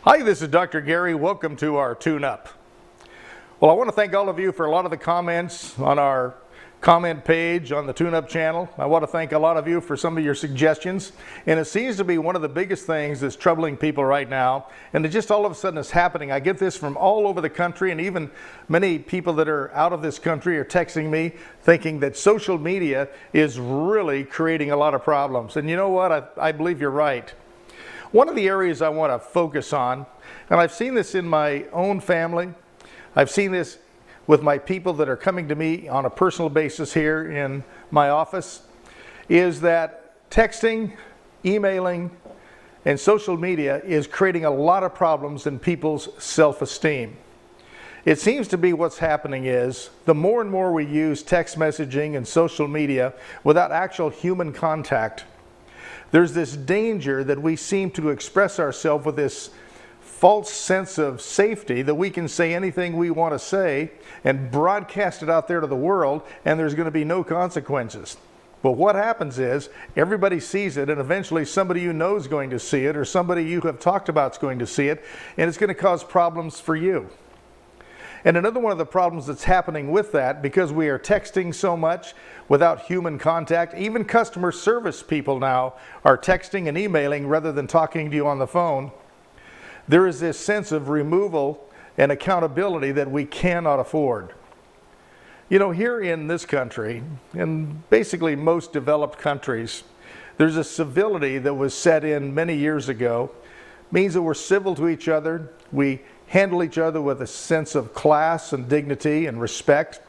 Hi, this is Dr. Gary. Welcome to our tune-up. Well, I want to thank all of you for a lot of the comments on our comment page on the tune-up channel. I want to thank a lot of you for some of your suggestions. And it seems to be one of the biggest things that's troubling people right now. And it just all of a sudden is happening. I get this from all over the country, and even many people that are out of this country are texting me thinking that social media is really creating a lot of problems. And you know what? I believe you're right. One of the areas I want to focus on, and I've seen this in my own family, I've seen this with my people that are coming to me on a personal basis here in my office, is that texting, emailing, and social media is creating a lot of problems in people's self-esteem. It seems to be what's happening is the more and more we use text messaging and social media without actual human contact, there's this danger that we seem to express ourselves with this false sense of safety that we can say anything we want to say and broadcast it out there to the world, and there's going to be no consequences. But what happens is everybody sees it, and eventually somebody you know is going to see it, or somebody you have talked about is going to see it, and it's going to cause problems for you. And another one of the problems that's happening with that, because we are texting so much without human contact, even customer service people now are texting and emailing rather than talking to you on the phone. There is this sense of removal and accountability that we cannot afford. You know, here in this country, and basically most developed countries, there's a civility that was set in many years ago. It means that we're civil to each other. We handle each other with a sense of class and dignity and respect,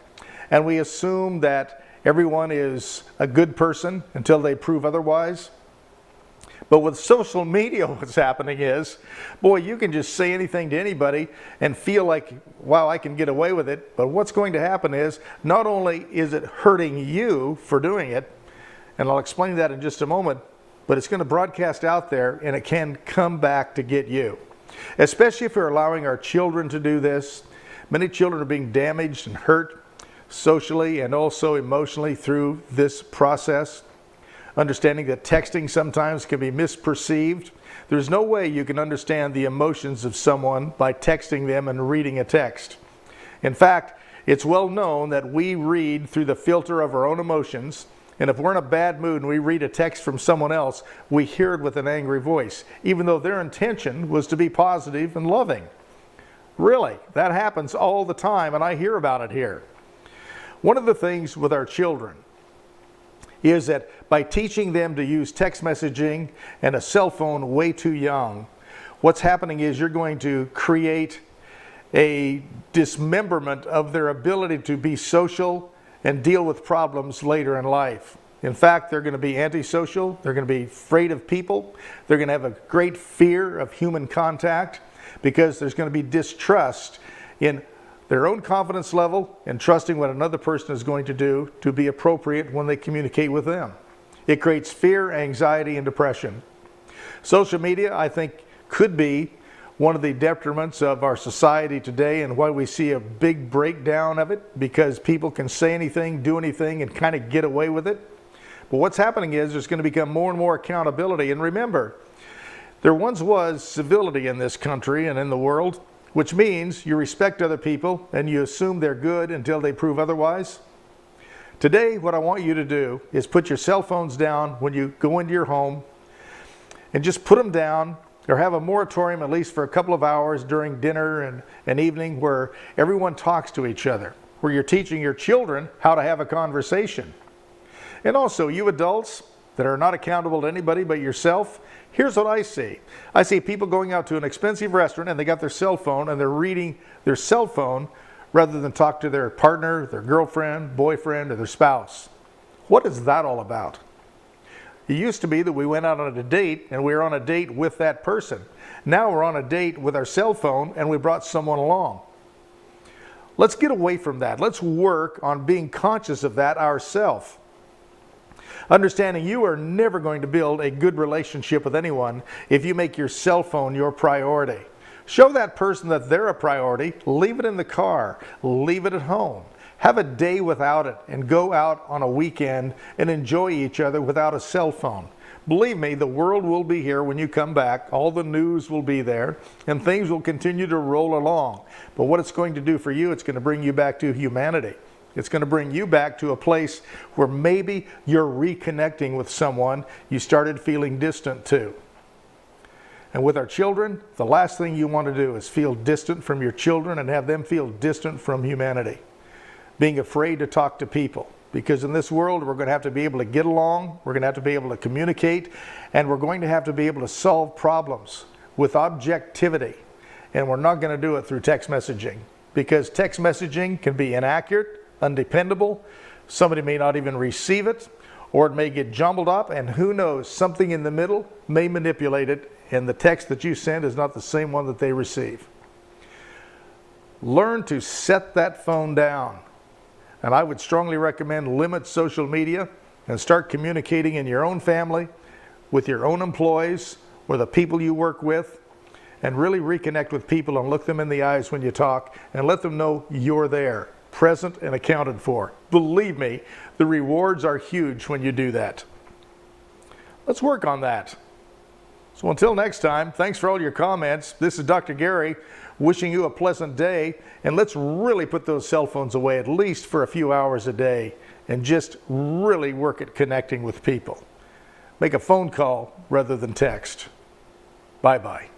and we assume that everyone is a good person until they prove otherwise. But with social media, what's happening is, boy, you can just say anything to anybody and feel like, wow, I can get away with it. But what's going to happen is, not only is it hurting you for doing it, and I'll explain that in just a moment, but it's going to broadcast out there and it can come back to get you. Especially if we're allowing our children to do this. Many children are being damaged and hurt socially and also emotionally through this process. Understanding that texting sometimes can be misperceived. There's no way you can understand the emotions of someone by texting them and reading a text. In fact, it's well known that we read through the filter of our own emotions, and if we're in a bad mood and we read a text from someone else, we hear it with an angry voice, even though their intention was to be positive and loving. Really, that happens all the time, and I hear about it here. One of the things with our children is that by teaching them to use text messaging and a cell phone way too young, what's happening is you're going to create a dismemberment of their ability to be social and deal with problems later in life. In fact, they're going to be antisocial, they're going to be afraid of people, they're going to have a great fear of human contact because there's going to be distrust in their own confidence level and trusting what another person is going to do to be appropriate when they communicate with them. It creates fear, anxiety, and depression. Social media, I think, could be one of the detriments of our society today, and why we see a big breakdown of it, because people can say anything, do anything, and kind of get away with it. But what's happening is there's going to become more and more accountability. And remember, there once was civility in this country and in the world, which means you respect other people and you assume they're good until they prove otherwise. Today, what I want you to do is put your cell phones down when you go into your home, and just put them down, or have a moratorium at least for a couple of hours during dinner and evening, where everyone talks to each other, where you're teaching your children how to have a conversation. And also, you adults that are not accountable to anybody but yourself, here's what I see. I see people going out to an expensive restaurant and they got their cell phone and they're reading their cell phone rather than talk to their partner, their girlfriend, boyfriend, or their spouse. What is that all about? It used to be that we went out on a date and we were on a date with that person. Now we're on a date with our cell phone and we brought someone along. Let's get away from that. Let's work on being conscious of that ourselves. Understanding you are never going to build a good relationship with anyone if you make your cell phone your priority. Show that person that they're a priority. Leave it in the car. Leave it at home. Have a day without it and go out on a weekend and enjoy each other without a cell phone. Believe me, the world will be here when you come back. All the news will be there, and things will continue to roll along. But what it's going to do for you, it's going to bring you back to humanity. It's going to bring you back to a place where maybe you're reconnecting with someone you started feeling distant to. And with our children, the last thing you want to do is feel distant from your children and have them feel distant from humanity. Being afraid to talk to people. Because in this world, we're going to have to be able to get along, we're going to have to be able to communicate, and we're going to have to be able to solve problems with objectivity. And we're not going to do it through text messaging. Because text messaging can be inaccurate, undependable, somebody may not even receive it, or it may get jumbled up, and who knows, something in the middle may manipulate it, and the text that you send is not the same one that they receive. Learn to set that phone down. And I would strongly recommend limit social media and start communicating in your own family, with your own employees, or the people you work with, and really reconnect with people and look them in the eyes when you talk and let them know you're there, present and accounted for. Believe me, the rewards are huge when you do that. Let's work on that. So until next time, thanks for all your comments. This is Dr. Gary wishing you a pleasant day, and let's really put those cell phones away at least for a few hours a day and just really work at connecting with people. Make a phone call rather than text. Bye-bye.